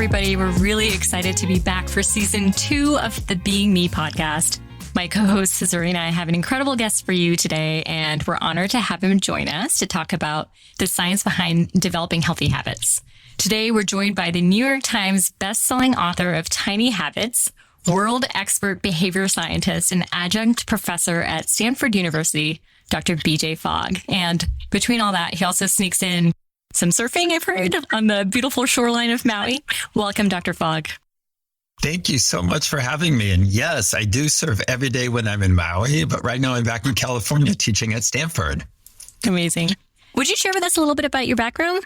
everybody. We're really excited to be back for season 2 of the BeingMe podcast. My co-host Hazuri and I have an incredible guest for you today, and we're honored to have him join us to talk about the science behind developing healthy habits. Today, we're joined by the New York Times bestselling author of Tiny Habits, world expert behavior scientist, and adjunct professor at Stanford University, Dr. BJ Fogg. And between all that, he also sneaks in some surfing, I've heard, on the beautiful shoreline of Maui. Welcome, Dr. Fogg. Thank you so much for having me. And yes, I do surf every day when I'm in Maui, but right now I'm back in California teaching at Stanford. Amazing. Would you share with us a little bit about your background?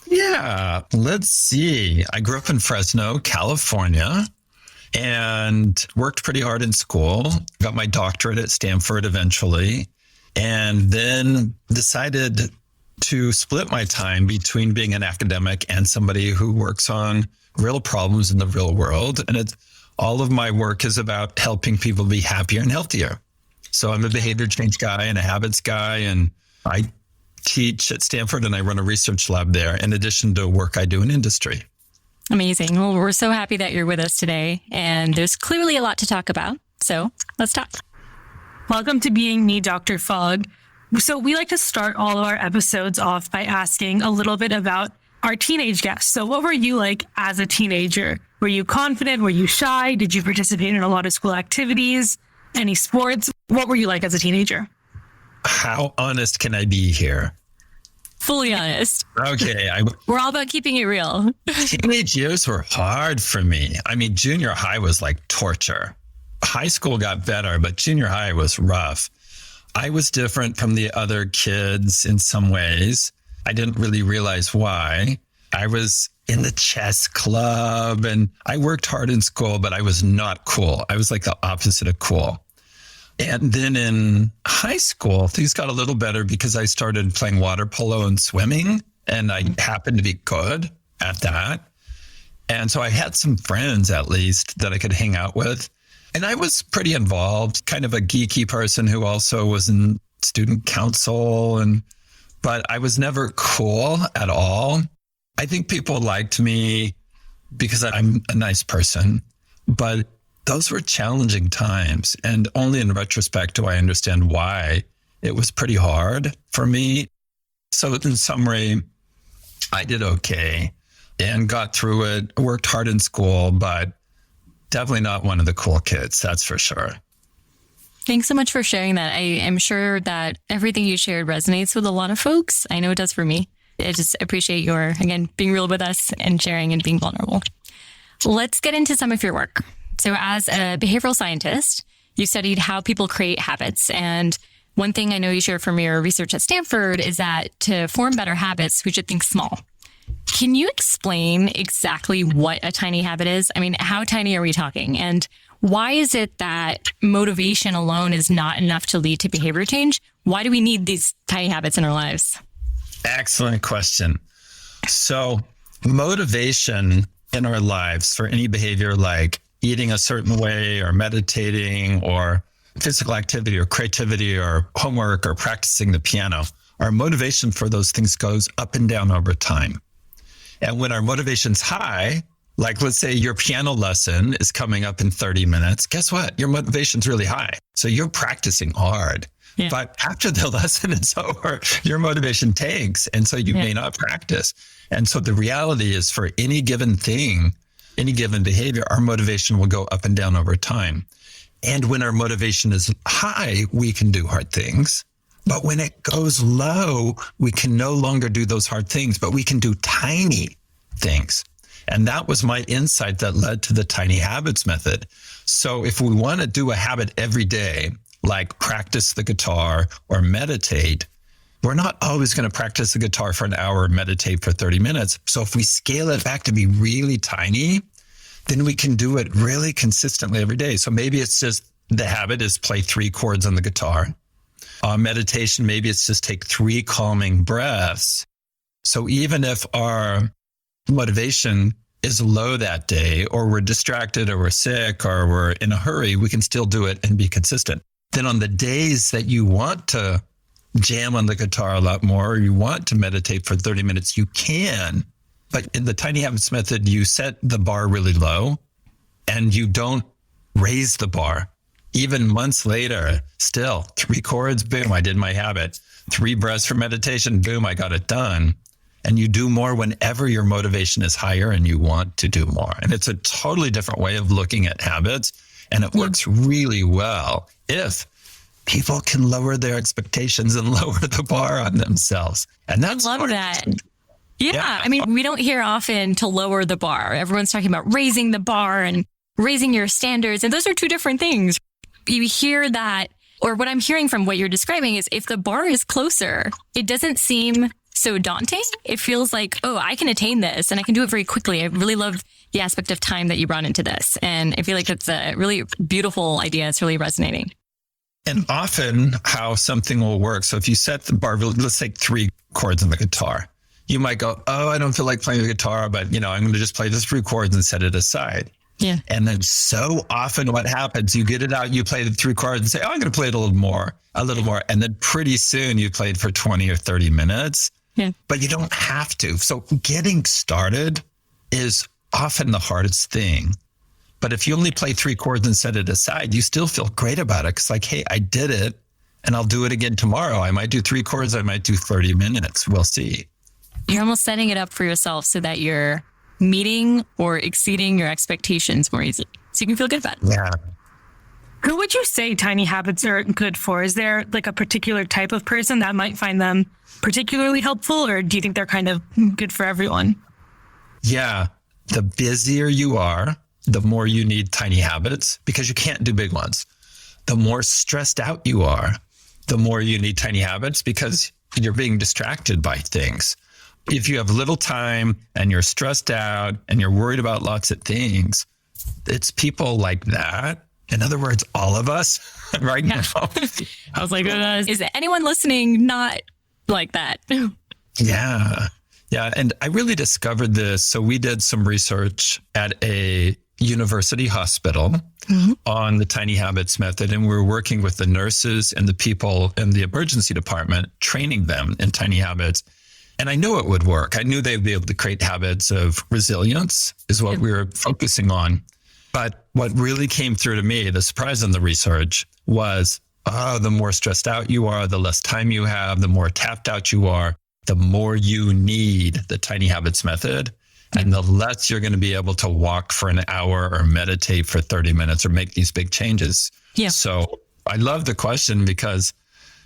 Yeah, let's see. I grew up in Fresno, California, and worked pretty hard in school. Got my doctorate at Stanford eventually, and then decided to split my time between being an academic and somebody who works on real problems in the real world. And all of my work is about helping people be happier and healthier. So I'm a behavior change guy and a habits guy, and I teach at Stanford and I run a research lab there in addition to work I do in industry. Amazing. Well, we're so happy that you're with us today, and there's clearly a lot to talk about. So let's talk. Welcome to Being Me, Dr. Fogg. So we like to start all of our episodes off by asking a little bit about our teenage guests. So what were you like as a teenager? Were you confident? Were you shy? Did you participate in a lot of school activities? Any sports? What were you like as a teenager? How honest can I be here? Fully honest. Okay. We're all about keeping it real. Teenage years were hard for me. I mean, junior high was like torture. High school got better, but junior high was rough. I was different from the other kids in some ways. I didn't really realize why. I was in the chess club and I worked hard in school, but I was not cool. I was like the opposite of cool. And then in high school, things got a little better because I started playing water polo and swimming, and I happened to be good at that. And so I had some friends, at least, that I could hang out with. And I was pretty involved, kind of a geeky person who also was in student council, but I was never cool at all. I think people liked me because I'm a nice person, but those were challenging times. And only in retrospect do I understand why it was pretty hard for me. So in summary, I did okay and got through it, worked hard in school, but definitely not one of the cool kids, that's for sure. Thanks so much for sharing that. I am sure that everything you shared resonates with a lot of folks. I know it does for me. I just appreciate your, again, being real with us and sharing and being vulnerable. Let's get into some of your work. So as a behavioral scientist, you studied how people create habits. And one thing I know you share from your research at Stanford is that to form better habits, we should think small. Can you explain exactly what a tiny habit is? I mean, how tiny are we talking? And why is it that motivation alone is not enough to lead to behavior change? Why do we need these tiny habits in our lives? Excellent question. So motivation in our lives for any behavior like eating a certain way or meditating or physical activity or creativity or homework or practicing the piano, our motivation for those things goes up and down over time. And when our motivation's high, like let's say your piano lesson is coming up in 30 minutes, guess what? Your motivation's really high. So you're practicing hard. Yeah. But after the lesson is over, your motivation tanks. And so you may not practice. And so the reality is for any given thing, any given behavior, our motivation will go up and down over time. And when our motivation is high, we can do hard things. But when it goes low, we can no longer do those hard things, but we can do tiny things. And that was my insight that led to the tiny habits method. So if we want to do a habit every day, like practice the guitar or meditate, we're not always going to practice the guitar for an hour or meditate for 30 minutes. So if we scale it back to be really tiny, then we can do it really consistently every day. So maybe it's just the habit is play 3 chords on the guitar. Meditation, maybe it's just take 3 calming breaths. So even if our motivation is low that day, or we're distracted, or we're sick, or we're in a hurry, we can still do it and be consistent. Then on the days that you want to jam on the guitar a lot more, or you want to meditate for 30 minutes, you can. But in the tiny habits method, you set the bar really low and you don't raise the bar. Even months later, still 3 chords, boom, I did my habit. 3 breaths for meditation, boom, I got it done. And you do more whenever your motivation is higher and you want to do more. And it's a totally different way of looking at habits. And it works really well if people can lower their expectations and lower the bar on themselves. And that's love that. Yeah. I mean, we don't hear often to lower the bar. Everyone's talking about raising the bar and raising your standards. And those are 2 different things. You hear that, or what I'm hearing from what you're describing is if the bar is closer, it doesn't seem so daunting. It feels like, oh, I can attain this and I can do it very quickly. I really love the aspect of time that you brought into this. And I feel like it's a really beautiful idea. It's really resonating. And often how something will work. So if you set the bar, let's take 3 chords on the guitar. You might go, oh, I don't feel like playing the guitar, but I'm going to just play the 3 chords and set it aside. Yeah. And then so often what happens, you get it out, you play the 3 chords and say, oh, I'm going to play it a little more. And then pretty soon you played for 20 or 30 minutes, but you don't have to. So getting started is often the hardest thing. But if you only play 3 chords and set it aside, you still feel great about it. It's like, hey, I did it and I'll do it again tomorrow. I might do 3 chords. I might do 30 minutes. We'll see. You're almost setting it up for yourself so that you're meeting or exceeding your expectations more easily. So you can feel good about it. Yeah. Who would you say tiny habits are good for? Is there like a particular type of person that might find them particularly helpful, or do you think they're kind of good for everyone? Yeah. The busier you are, the more you need tiny habits because you can't do big ones. The more stressed out you are, the more you need tiny habits because you're being distracted by things. If you have little time and you're stressed out and you're worried about lots of things, it's people like that. In other words, all of us right now. I was like, is anyone listening not like that? Yeah. Yeah. And I really discovered this. So we did some research at a university hospital on the tiny habits method. And we were working with the nurses and the people in the emergency department, training them in tiny habits. And I knew it would work. I knew they'd be able to create habits of resilience is what we were focusing on. But what really came through to me, the surprise in the research was, the more stressed out you are, the less time you have, the more tapped out you are, the more you need the tiny habits method. And the less you're going to be able to walk for an hour or meditate for 30 minutes or make these big changes. Yeah. So I love the question because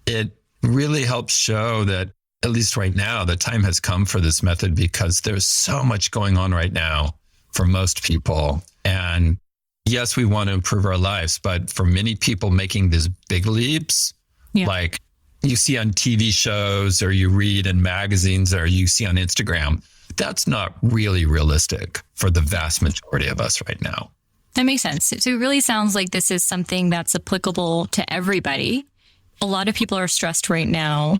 it really helps show that at least right now, the time has come for this method because there's so much going on right now for most people. And yes, we want to improve our lives, but for many people making these big leaps, like you see on TV shows or you read in magazines or you see on Instagram, that's not really realistic for the vast majority of us right now. That makes sense. So it really sounds like this is something that's applicable to everybody. A lot of people are stressed right now.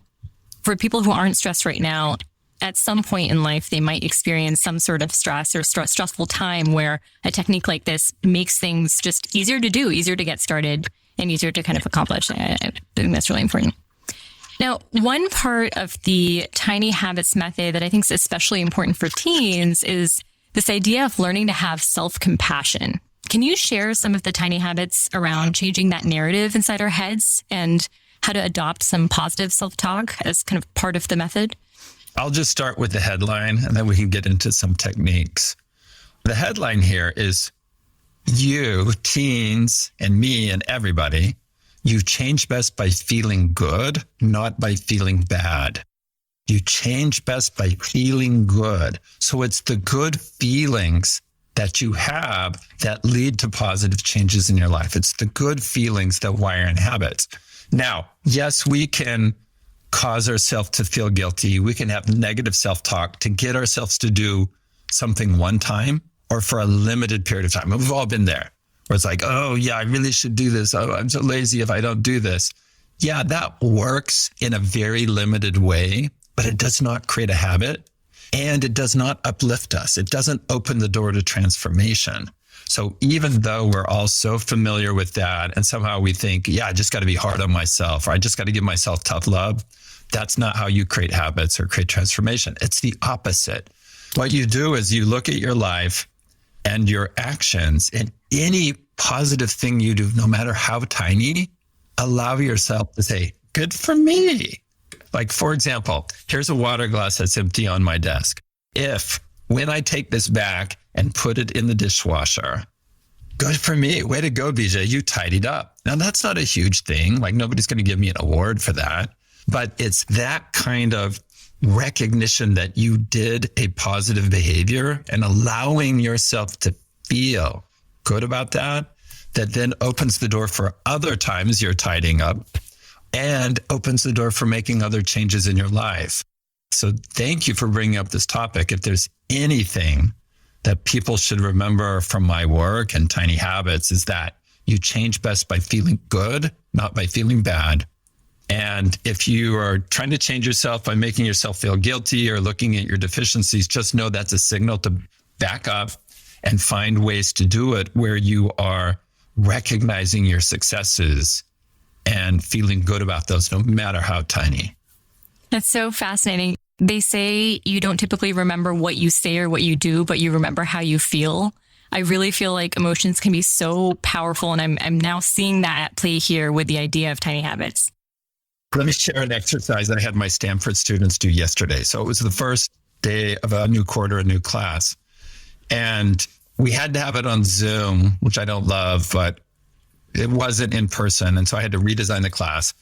For people who aren't stressed right now, at some point in life, they might experience some sort of stress or stressful time where a technique like this makes things just easier to do, easier to get started, and easier to kind of accomplish. I think that's really important. Now, one part of the tiny habits method that I think is especially important for teens is this idea of learning to have self-compassion. Can you share some of the tiny habits around changing that narrative inside our heads and how to adopt some positive self-talk as kind of part of the method? I'll just start with the headline and then we can get into some techniques. The headline here is you, teens, and me and everybody, you change best by feeling good, not by feeling bad. You change best by feeling good. So it's the good feelings that you have that lead to positive changes in your life. It's the good feelings that wire in habits. Now, yes, we can cause ourselves to feel guilty. We can have negative self-talk to get ourselves to do something one time or for a limited period of time. And we've all been there where it's like, oh yeah, I really should do this. Oh, I'm so lazy if I don't do this. Yeah, that works in a very limited way, but it does not create a habit and it does not uplift us. It doesn't open the door to transformation. So even though we're all so familiar with that and somehow we think, yeah, I just got to be hard on myself or I just got to give myself tough love. That's not how you create habits or create transformation. It's the opposite. What you do is you look at your life and your actions, and any positive thing you do, no matter how tiny, allow yourself to say, good for me. Like, for example, here's a water glass that's empty on my desk. If when I take this back and put it in the dishwasher, good for me. Way to go, BJ. You tidied up. Now, that's not a huge thing. Like, nobody's going to give me an award for that. But it's that kind of recognition that you did a positive behavior and allowing yourself to feel good about that then opens the door for other times you're tidying up and opens the door for making other changes in your life. So thank you for bringing up this topic. If there's anything that people should remember from my work and Tiny Habits, is that you change best by feeling good, not by feeling bad. And if you are trying to change yourself by making yourself feel guilty or looking at your deficiencies, just know that's a signal to back up and find ways to do it where you are recognizing your successes and feeling good about those, no matter how tiny. That's so fascinating. They say you don't typically remember what you say or what you do, but you remember how you feel. I really feel like emotions can be so powerful. And I'm now seeing that at play here with the idea of Tiny Habits. Let me share an exercise that I had my Stanford students do yesterday. So it was the first day of a new quarter, a new class. And we had to have it on Zoom, which I don't love, but it wasn't in person. And so I had to redesign the class.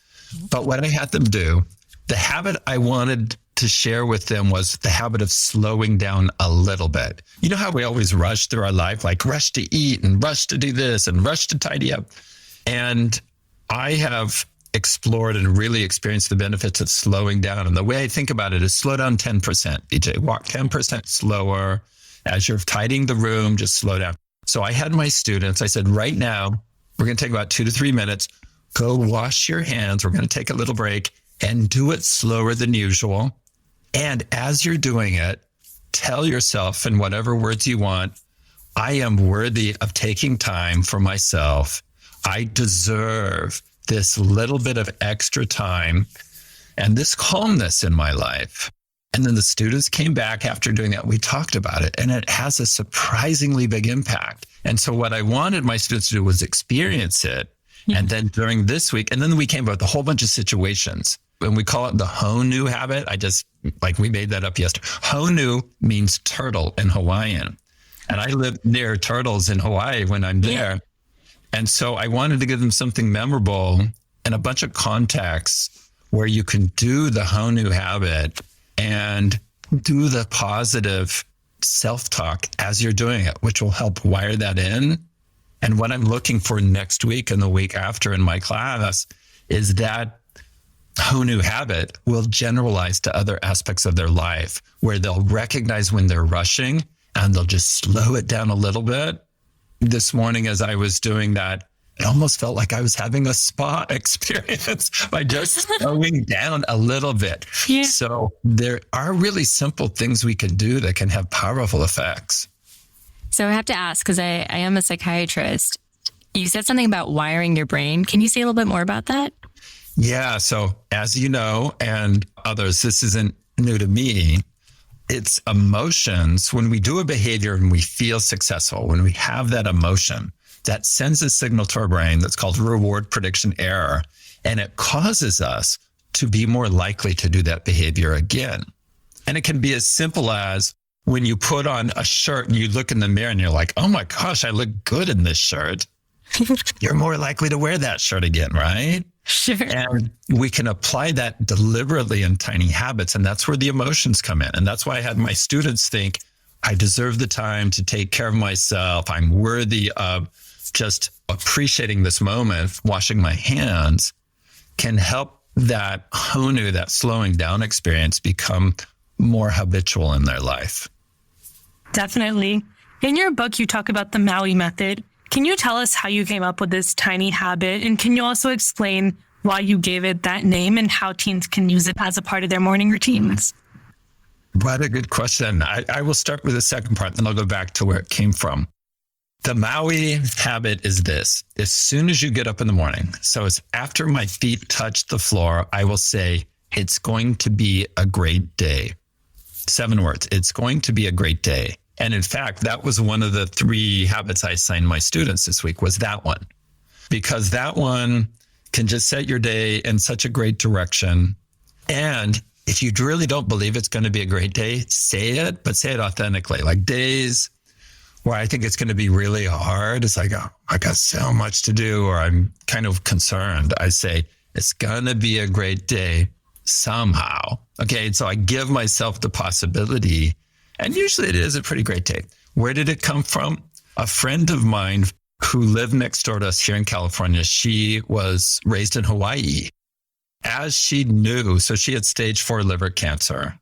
But what I had them do, the habit I wanted to share with them was the habit of slowing down a little bit. You know how we always rush through our life, like rush to eat and rush to do this and rush to tidy up. And I have explored and really experienced the benefits of slowing down. And the way I think about it is slow down 10%. BJ, walk 10% slower. As you're tidying the room, just slow down. So I had my students, I said, right now, we're going to take about 2 to 3 minutes. Go wash your hands. We're going to take a little break and do it slower than usual. And as you're doing it, tell yourself in whatever words you want, I am worthy of taking time for myself. I deserve this little bit of extra time and this calmness in my life. And then the students came back after doing that. We talked about it, and it has a surprisingly big impact. And so what I wanted my students to do was experience it. Yeah. And then during this week, and then we came up with a whole bunch of situations. And we call it the Honu habit. We made that up yesterday. Honu means turtle in Hawaiian. And I live near turtles in Hawaii when I'm there. Yeah. And so I wanted to give them something memorable and a bunch of contexts where you can do the Honu habit and do the positive self-talk as you're doing it, which will help wire that in. And what I'm looking for next week and the week after in my class is that Honu habit will generalize to other aspects of their life, where they'll recognize when they're rushing and they'll just slow it down a little bit. This morning, as I was doing that, it almost felt like I was having a spa experience by just slowing down a little bit. Yeah. So there are really simple things we can do that can have powerful effects. So I have to ask, because I am a psychiatrist, you said something about wiring your brain. Can you say a little bit more about that? Yeah. So as you know, and others, this isn't new to me. It's emotions. When we do a behavior and we feel successful, when we have that emotion, that sends a signal to our brain that's called reward prediction error. And it causes us to be more likely to do that behavior again. And it can be as simple as when you put on a shirt and you look in the mirror and you're like, oh my gosh, I look good in this shirt. You're more likely to wear that shirt again, right? Sure. And we can apply that deliberately in tiny habits. And that's where the emotions come in. And that's why I had my students think, I deserve the time to take care of myself. I'm worthy of just appreciating this moment. Washing my hands can help that Honu, that slowing down experience, become more habitual in their life. Definitely. In your book, you talk about the Maui method. Can you tell us how you came up with this tiny habit? And can you also explain why you gave it that name and how teens can use it as a part of their morning routines? What a good question. I will start with the second part, then I'll go back to where it came from. The Maui habit is this. As soon as you get up in the morning, so it's after my feet touch the floor, I will say, it's going to be a great day. 7 words. It's going to be a great day. And in fact, that was one of the 3 habits I assigned my students this week, was that one. Because that one can just set your day in such a great direction. And if you really don't believe it's going to be a great day, say it, but say it authentically. Like days where I think it's going to be really hard, it's like, oh, I got so much to do, or I'm kind of concerned. I say, it's going to be a great day somehow. Okay, so I give myself the possibility, and usually it is a pretty great day. Where did it come from? A friend of mine who lived next door to us here in California, she was raised in Hawaii. As she knew, so she had stage 4 liver cancer,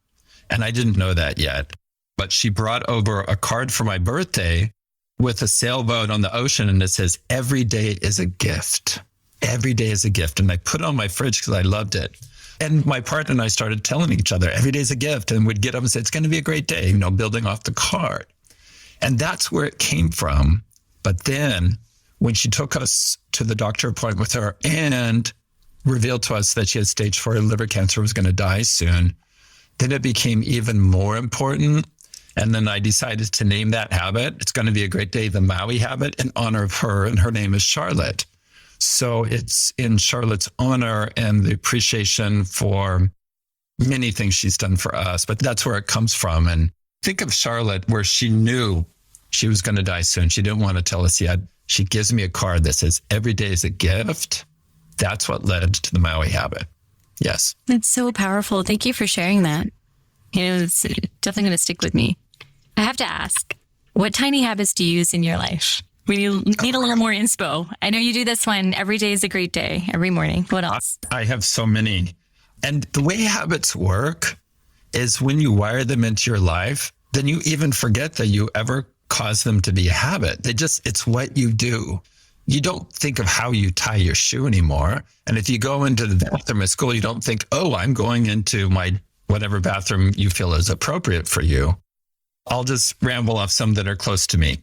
and I didn't know that yet, but she brought over a card for my birthday with a sailboat on the ocean, and it says, every day is a gift. Every day is a gift. And I put it on my fridge because I loved it. And my partner and I started telling each other, every day is a gift. And we'd get up and say, it's going to be a great day, building off the card. And that's where it came from. But then when she took us to the doctor appointment with her and revealed to us that she had stage 4 liver cancer, was going to die soon, then it became even more important. And then I decided to name that habit, it's going to be a great day, the Maui habit, in honor of her. And her name is Charlotte. So it's in Charlotte's honor and the appreciation for many things she's done for us. But that's where it comes from. And think of Charlotte, where she knew she was going to die soon. She didn't want to tell us yet. She gives me a card that says, every day is a gift. That's what led to the Maui habit. Yes. That's so powerful. Thank you for sharing that. It's definitely going to stick with me. I have to ask, what tiny habits do you use in your life? We need a little more inspo. I know you do this one. Every day is a great day, every morning. What else? I have so many. And the way habits work is when you wire them into your life, then you even forget that you ever caused them to be a habit. It's what you do. You don't think of how you tie your shoe anymore. And if you go into the bathroom at school, you don't think, oh, I'm going into my whatever bathroom you feel is appropriate for you. I'll just ramble off some that are close to me.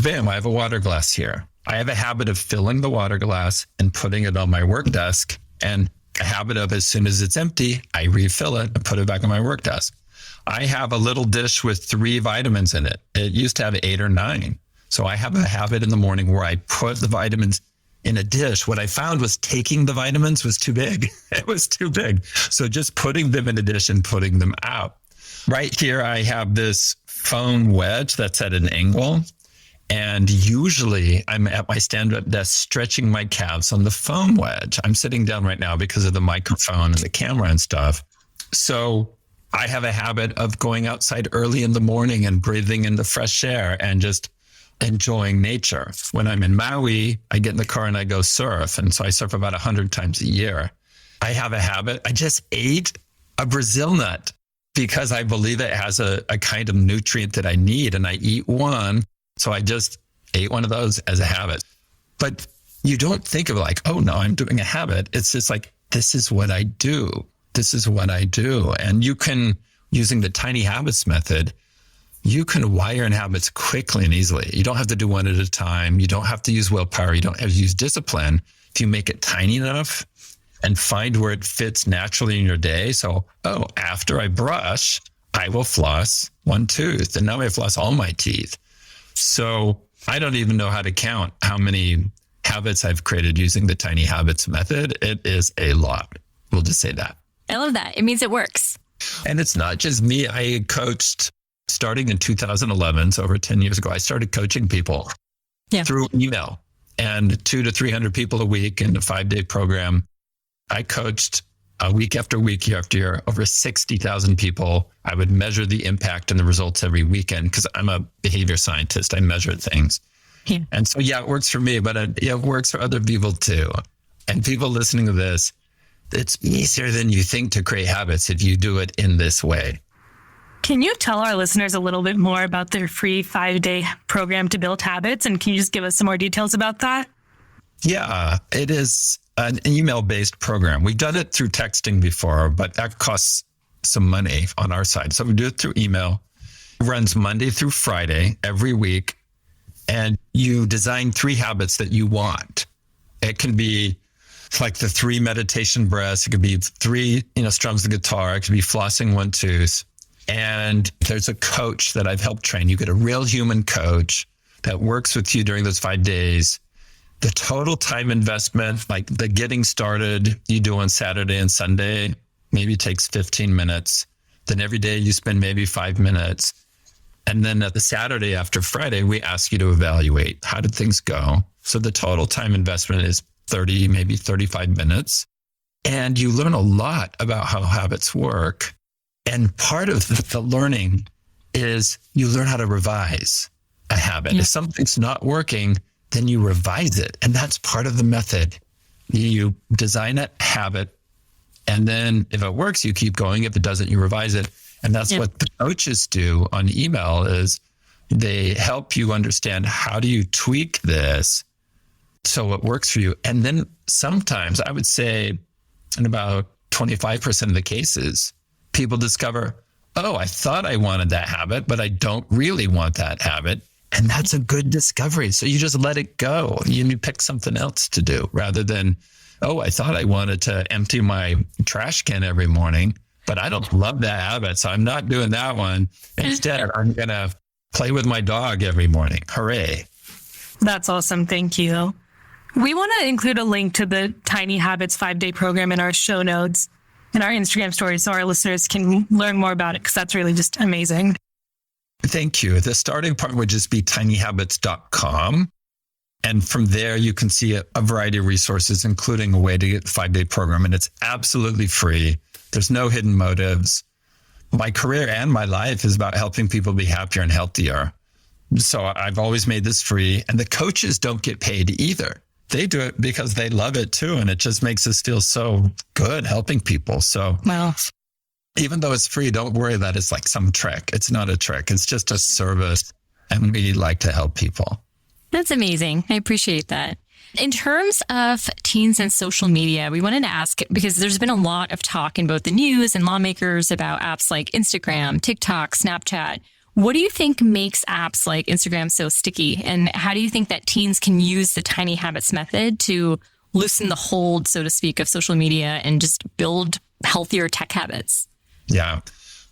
Bam, I have a water glass here. I have a habit of filling the water glass and putting it on my work desk, and a habit of, as soon as it's empty, I refill it and put it back on my work desk. I have a little dish with 3 vitamins in it. It used to have 8 or 9. So I have a habit in the morning where I put the vitamins in a dish. What I found was taking the vitamins was too big. It was too big. So just putting them in a dish and putting them out. Right here, I have this phone wedge that's at an angle. And usually I'm at my stand-up desk stretching my calves on the phone wedge. I'm sitting down right now because of the microphone and the camera and stuff. So I have a habit of going outside early in the morning and breathing in the fresh air and just enjoying nature. When I'm in Maui, I get in the car and I go surf. And so I surf about 100 times a year. I have a habit. I just ate a Brazil nut because I believe it has a kind of nutrient that I need. And I eat one. So I just ate one of those as a habit. But you don't think of like, oh no, I'm doing a habit. It's just like, this is what I do. This is what I do. And you can, using the tiny habits method, you can wire in habits quickly and easily. You don't have to do one at a time. You don't have to use willpower. You don't have to use discipline. If you make it tiny enough and find where it fits naturally in your day. So, after I brush, I will floss one tooth. And now I floss all my teeth. So I don't even know how to count how many habits I've created using the tiny habits method. It is a lot. We'll just say that. I love that. It means it works. And it's not just me. I coached starting in 2011, so over 10 years ago, I started coaching people through email, and 200 to 300 people a week in a 5-day program. I coached week after week, year after year, over 60,000 people. I would measure the impact and the results every weekend because I'm a behavior scientist. I measure things. Yeah. And so, it works for me, but it works for other people too. And people listening to this, it's easier than you think to create habits if you do it in this way. Can you tell our listeners a little bit more about their free 5-day program to build habits? And can you just give us some more details about that? Yeah, it is an email-based program. We've done it through texting before, but that costs some money on our side. So we do it through email. It runs Monday through Friday every week. And you design 3 habits that you want. It can be like the 3 meditation breaths. It could be 3, strums the guitar. It could be flossing one tooth. And there's a coach that I've helped train. You get a real human coach that works with you during those 5 days. The total time investment, like the getting started you do on Saturday and Sunday, maybe takes 15 minutes. Then every day you spend maybe 5 minutes. And then at the Saturday after Friday, we ask you to evaluate. How did things go? So the total time investment is 30, maybe 35 minutes. And you learn a lot about how habits work. And part of the learning is you learn how to revise a habit. Yeah. If something's not working, then you revise it. And that's part of the method. You design a habit, and then if it works, you keep going. If it doesn't, you revise it. And that's what the coaches do on email is they help you understand how do you tweak this so it works for you. And then sometimes I would say in about 25% of the cases, people discover, oh, I thought I wanted that habit, but I don't really want that habit. And that's a good discovery. So you just let it go. You pick something else to do rather than, oh, I thought I wanted to empty my trash can every morning, but I don't love that habit. So I'm not doing that one. Instead, I'm going to play with my dog every morning. Hooray. That's awesome. Thank you. We want to include a link to the Tiny Habits 5-day program in our show notes in our Instagram stories so our listeners can learn more about it because that's really just amazing. Thank you. The starting point would just be tinyhabits.com. And from there, you can see a variety of resources, including a way to get the 5-day program. And it's absolutely free. There's no hidden motives. My career and my life is about helping people be happier and healthier. So I've always made this free. And the coaches don't get paid either. They do it because they love it too. And it just makes us feel so good helping people. So wow. Even though it's free, don't worry that it's like some trick. It's not a trick. It's just a service. And we like to help people. That's amazing. I appreciate that. In terms of teens and social media, we wanted to ask, because there's been a lot of talk in both the news and lawmakers about apps like Instagram, TikTok, Snapchat. What do you think makes apps like Instagram so sticky? And how do you think that teens can use the Tiny Habits method to loosen the hold, so to speak, of social media and just build healthier tech habits? Yeah.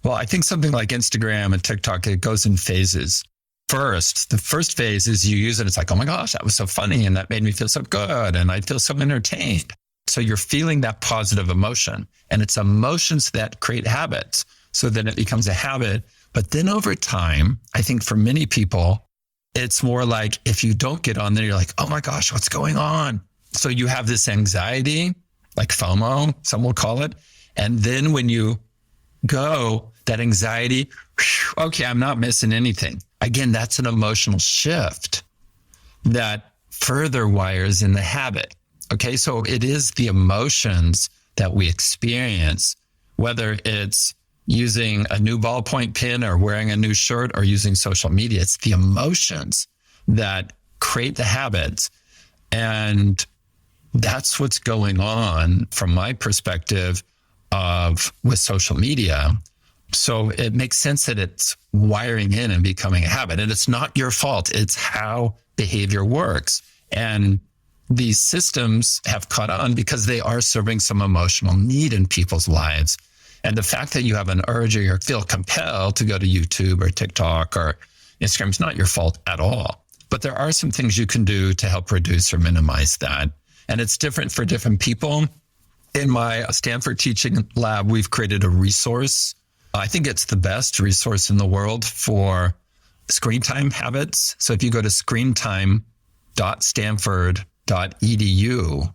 Well, I think something like Instagram and TikTok, it goes in phases. The first phase is you use it. It's like, oh my gosh, that was so funny. And that made me feel so good. And I feel so entertained. So you're feeling that positive emotion, and it's emotions that create habits. So then it becomes a habit. But then over time, I think for many people, it's more like if you don't get on there, you're like, oh my gosh, what's going on? So you have this anxiety, like FOMO, some will call it. And then when you go, that anxiety, okay, I'm not missing anything. Again, that's an emotional shift that further wires in the habit. Okay, so it is the emotions that we experience, whether it's using a new ballpoint pen or wearing a new shirt or using social media. It's the emotions that create the habits. And that's what's going on from my perspective with social media. So it makes sense that it's wiring in and becoming a habit. And it's not your fault. It's how behavior works. And these systems have caught on because they are serving some emotional need in people's lives. And the fact that you have an urge or you feel compelled to go to YouTube or TikTok or Instagram is not your fault at all. But there are some things you can do to help reduce or minimize that. And it's different for different people. In my Stanford teaching lab, we've created a resource. I think it's the best resource in the world for screen time habits. So if you go to screentime.stanford.edu,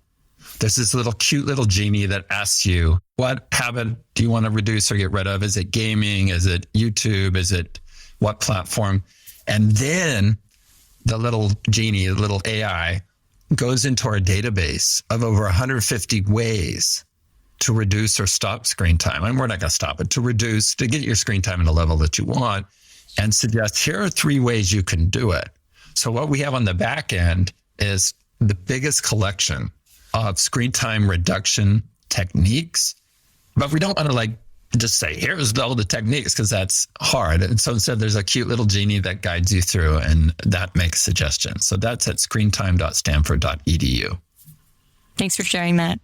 there's this cute little genie that asks you, what habit do you want to reduce or get rid of? Is it gaming? Is it YouTube? Is it what platform? And then the little genie, the little AI, goes into our database of over 150 ways to reduce or stop screen time. And we're not going to stop it, to get your screen time at a level that you want, and suggest here are 3 ways you can do it. So what we have on the back end is the biggest collection of screen time reduction techniques. But we don't want to just say, here's all the techniques, because that's hard. And so instead, there's a cute little genie that guides you through, and that makes suggestions. So that's at screentime.stanford.edu. Thanks for sharing that.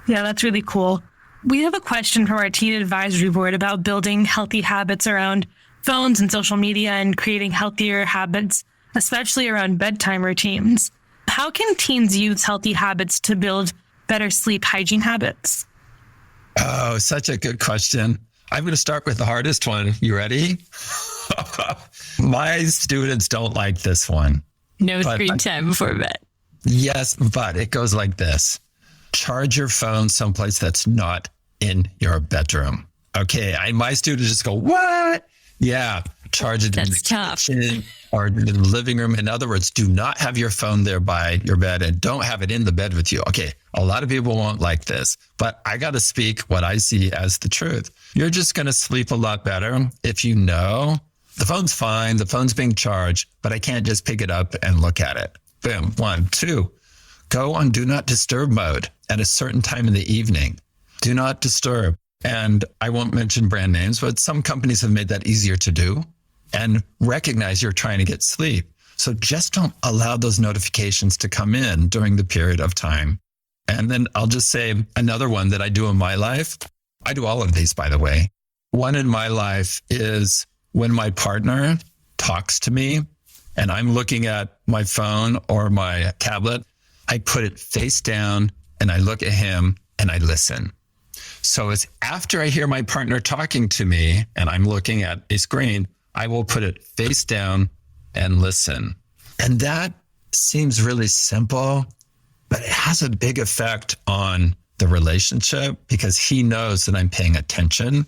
Yeah, that's really cool. We have a question from our teen advisory board about building healthy habits around phones and social media and creating healthier habits, especially around bedtime routines. How can teens use healthy habits to build better sleep hygiene habits? Oh, such a good question. I'm going to start with the hardest one. You ready? My students don't like this one. No screen time before bed. Yes, but it goes like this. Charge your phone someplace that's not in your bedroom. Okay, my students just go, what? Yeah, charge it in the kitchen or in the living room. In other words, do not have your phone there by your bed and don't have it in the bed with you. Okay, a lot of people won't like this, but I got to speak what I see as the truth. You're just going to sleep a lot better if you know the phone's fine, the phone's being charged, but I can't just pick it up and look at it. Boom, 1, 2, go on do not disturb mode at a certain time in the evening. Do not disturb. And I won't mention brand names, but some companies have made that easier to do and recognize you're trying to get sleep. So just don't allow those notifications to come in during the period of time. And then I'll just say another one that I do in my life. I do all of these, by the way. One in my life is when my partner talks to me and I'm looking at my phone or my tablet, I put it face down and I look at him and I listen. So it's after I hear my partner talking to me and I'm looking at a screen, I will put it face down and listen. And that seems really simple, but it has a big effect on the relationship because he knows that I'm paying attention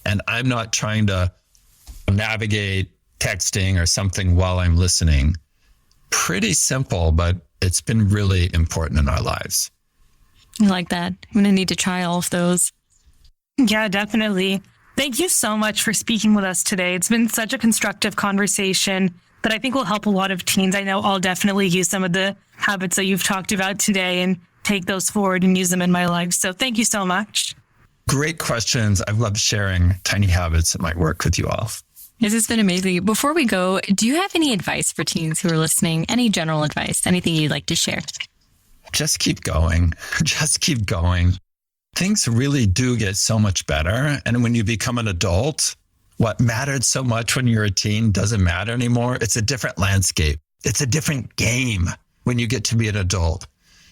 and I'm not trying to navigate texting or something while I'm listening. Pretty simple, but it's been really important in our lives. I like that. I'm going to need to try all of those. Yeah, definitely. Thank you so much for speaking with us today. It's been such a constructive conversation that I think will help a lot of teens. I know I'll definitely use some of the habits that you've talked about today and take those forward and use them in my life. So thank you so much. Great questions. I've loved sharing tiny habits in my work with you all. This has been amazing. Before we go, do you have any advice for teens who are listening? Any general advice? Anything you'd like to share? Just keep going. Just keep going. Things really do get so much better. And when you become an adult, what mattered so much when you're a teen doesn't matter anymore. It's a different landscape. It's a different game when you get to be an adult.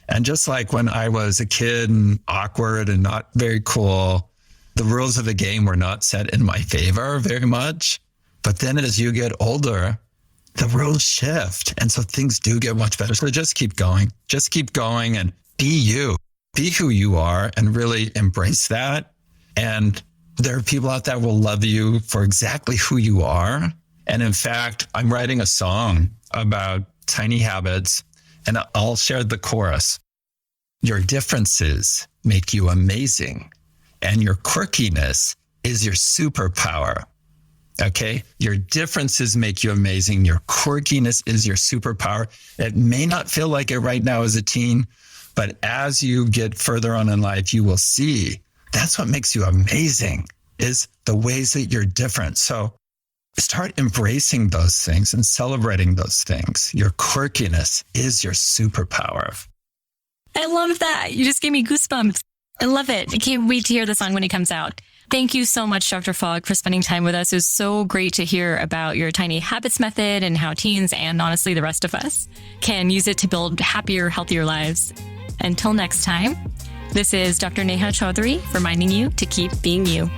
And just like when I was a kid and awkward and not very cool, the rules of the game were not set in my favor very much. But then as you get older, the rules shift. And so things do get much better. So just keep going. Just keep going and be you. Be who you are and really embrace that. And there are people out there who will love you for exactly who you are. And in fact, I'm writing a song about tiny habits and I'll share the chorus. Your differences make you amazing and your quirkiness is your superpower. Okay. Your differences make you amazing. Your quirkiness is your superpower. It may not feel like it right now as a teen, but as you get further on in life, you will see that's what makes you amazing is the ways that you're different. So start embracing those things and celebrating those things. Your quirkiness is your superpower. I love that. You just gave me goosebumps. I love it. I can't wait to hear the song when it comes out. Thank you so much, Dr. Fogg, for spending time with us. It was so great to hear about your tiny habits method and how teens and honestly the rest of us can use it to build happier, healthier lives. Until next time, this is Dr. Neha Chaudhary reminding you to keep being you.